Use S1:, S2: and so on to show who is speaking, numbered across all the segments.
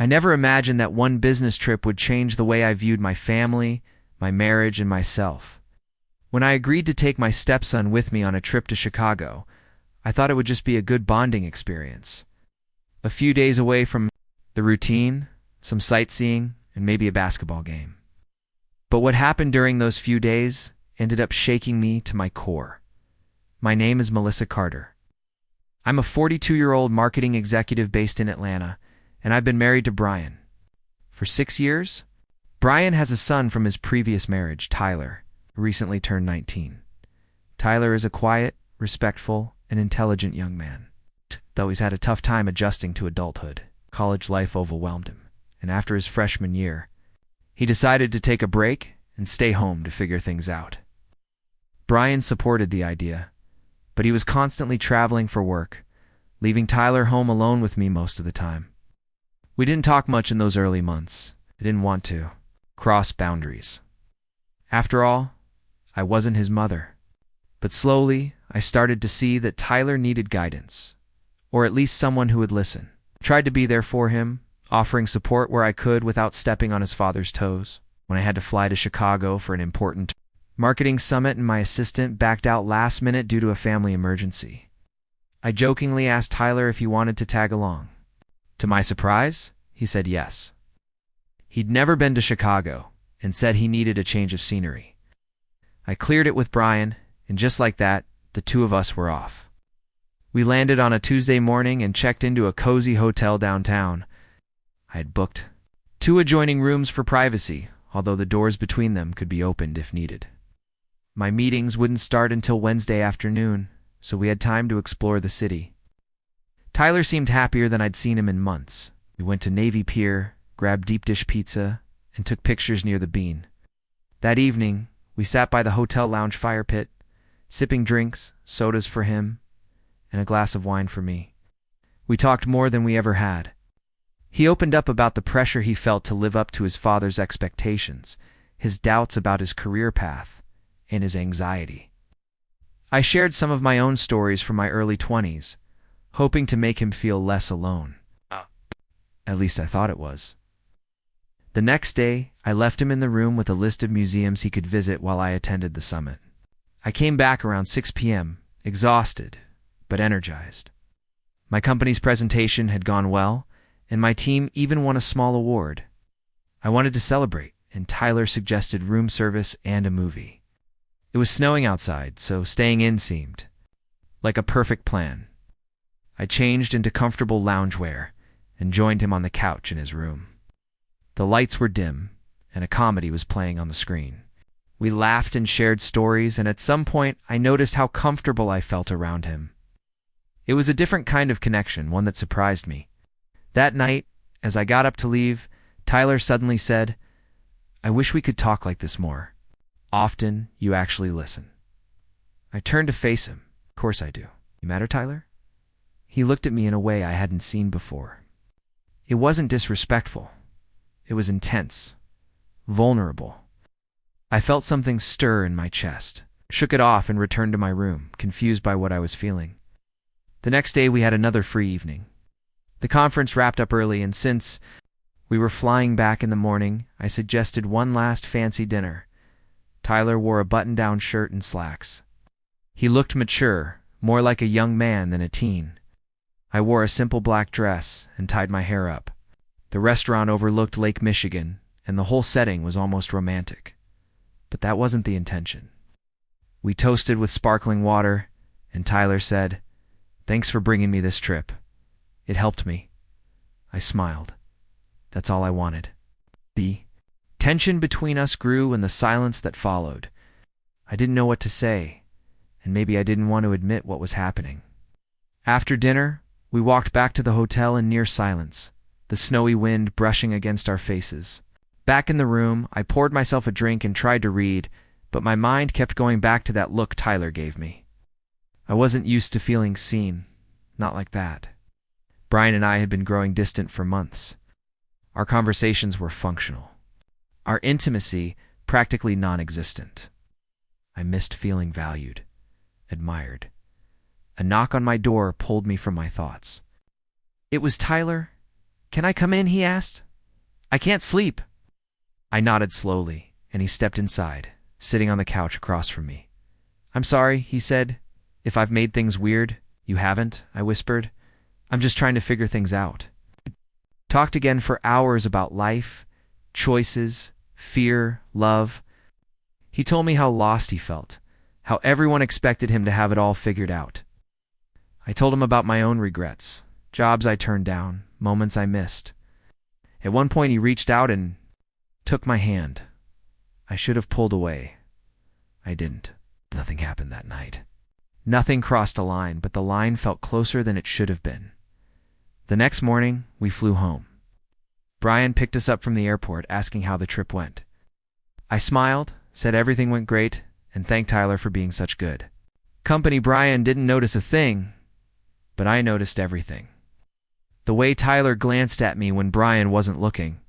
S1: I never imagined that one business trip would change the way I viewed my family, my marriage, and myself. When I agreed to take my stepson with me on a trip to Chicago, I thought it would just be a good bonding experience. A few days away from the routine, some sightseeing, and maybe a basketball game. But what happened during those few days ended up shaking me to my core. My name is Melissa Carter. I'm a 42-year-old marketing executive based in Atlanta, and I've been married to Brian for 6 years. Brian has a son from his previous marriage, Tyler, who recently turned 19. Tyler is a quiet, respectful, and intelligent young man. Though he's had a tough time adjusting to adulthood, college life overwhelmed him, and after his freshman year, he decided to take a break and stay home to figure things out. Brian supported the idea, but he was constantly traveling for work, leaving Tyler home alone with me most of the time. We didn't talk much in those early months. I didn't want to cross boundaries. After all, I wasn't his mother. But slowly, I started to see that Tyler needed guidance, or at least someone who would listen. I tried to be there for him, offering support where I could without stepping on his father's toes. When I had to fly to Chicago for an important marketing summit and my assistant backed out last minute due to a family emergency, I jokingly asked Tyler if he wanted to tag along. To my surprise, he said yes. He'd never been to Chicago and said he needed a change of scenery. I cleared it with Brian, and just like that, the two of us were off. We landed on a Tuesday morning and checked into a cozy hotel downtown. I had booked 2 adjoining rooms for privacy, although the doors between them could be opened if needed. My meetings wouldn't start until Wednesday afternoon, so we had time to explore the city. Tyler seemed happier than I'd seen him in months. We went to Navy Pier, grabbed deep dish pizza, and took pictures near the Bean. That evening, we sat by the hotel lounge fire pit, sipping drinks, sodas for him, and a glass of wine for me. We talked more than we ever had. He opened up about the pressure he felt to live up to his father's expectations, his doubts about his career path, and his anxiety. I shared some of my own stories from my early 20s, hoping to make him feel less alone. At least I thought it was. The next day, I left him in the room with a list of museums he could visit while I attended the summit. I came back around 6 p.m., exhausted, but energized. My company's presentation had gone well, and my team even won a small award. I wanted to celebrate, and Tyler suggested room service and a movie. It was snowing outside, so staying in seemed like a perfect plan. I changed into comfortable loungewear and joined him on the couch in his room. The lights were dim, and a comedy was playing on the screen. We laughed and shared stories, and at some point I noticed how comfortable I felt around him. It was a different kind of connection, one that surprised me. That night, as I got up to leave, Tyler suddenly said, "I wish we could talk like this more. Often, you actually listen." I turned to face him. "Of course I do. You matter, Tyler?" He looked at me in a way I hadn't seen before. It wasn't disrespectful. It was intense, vulnerable. I felt something stir in my chest, shook it off, and returned to my room, confused by what I was feeling. The next day we had another free evening. The conference wrapped up early, and since we were flying back in the morning, I suggested one last fancy dinner. Tyler wore a button-down shirt and slacks. He looked mature, more like a young man than a teen. I wore a simple black dress and tied my hair up. The restaurant overlooked Lake Michigan, and the whole setting was almost romantic. But that wasn't the intention. We toasted with sparkling water, and Tyler said, "Thanks for bringing me this trip. It helped me." I smiled. That's all I wanted. The tension between us grew in the silence that followed. I didn't know what to say, and maybe I didn't want to admit what was happening. After dinner, we walked back to the hotel in near silence, the snowy wind brushing against our faces. Back in the room, I poured myself a drink and tried to read, but my mind kept going back to that look Tyler gave me. I wasn't used to feeling seen, not like that. Brian and I had been growing distant for months. Our conversations were functional. Our intimacy practically non-existent. I missed feeling valued, admired. A knock on my door pulled me from my thoughts. It was Tyler. "Can I come in?" he asked. "I can't sleep." I nodded slowly, and he stepped inside, sitting on the couch across from me. "I'm sorry," he said. "If I've made things weird." "You haven't," I whispered. "I'm just trying to figure things out." Talked again for hours about life, choices, fear, love. He told me how lost he felt, how everyone expected him to have it all figured out. I told him about my own regrets, jobs I turned down, moments I missed. At one point he reached out and took my hand. I should have pulled away. I didn't. Nothing happened that night. Nothing crossed a line, but the line felt closer than it should have been. The next morning, we flew home. Brian picked us up from the airport, asking how the trip went. I smiled, said everything went great, and thanked Tyler for being such good company. Brian didn't notice a thing, but I noticed everything. The way Tyler glanced at me when Brian wasn't looking,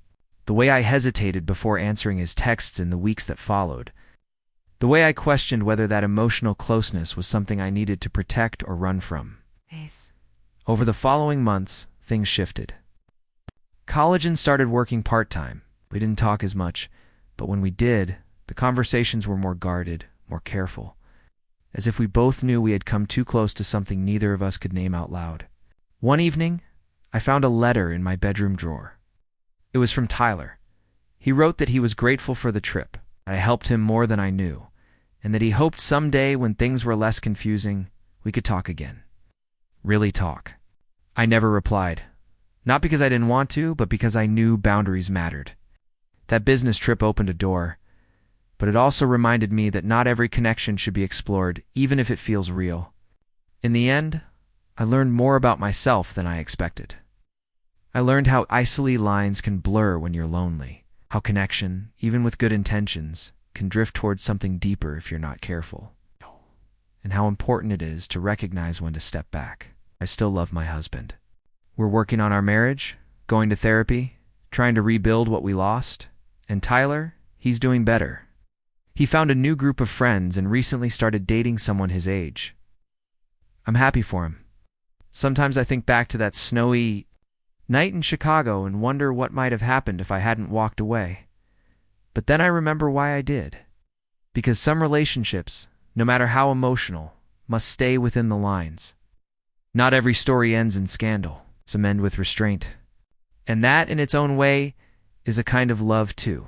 S1: the way I hesitated before answering his texts in the weeks that followed, the way I questioned whether that emotional closeness was something I needed to protect or run from.
S2: Nice.
S1: Over the following months, things shifted. Collagen started working part-time. We didn't talk as much, but when we did, the conversations were more guarded, more careful, as if we both knew we had come too close to something neither of us could name out loud. One evening, I found a letter in my bedroom drawer. It was from Tyler. He wrote that he was grateful for the trip, that I helped him more than I knew, and that he hoped someday when things were less confusing, we could talk again. Really talk. I never replied. Not because I didn't want to, but because I knew boundaries mattered. That business trip opened a door, but it also reminded me that not every connection should be explored, even if it feels real. In the end, I learned more about myself than I expected. I learned how easily lines can blur when you're lonely, how connection, even with good intentions, can drift towards something deeper if you're not careful, and how important it is to recognize when to step back. I still love my husband. We're working on our marriage, going to therapy, trying to rebuild what we lost. And Tyler, he's doing better. He found a new group of friends and recently started dating someone his age. I'm happy for him. Sometimes I think back to that snowy night in Chicago and wonder what might have happened if I hadn't walked away. But then I remember why I did. Because some relationships, no matter how emotional, must stay within the lines. Not every story ends in scandal. Some end with restraint. And that, in its own way, is a kind of love too.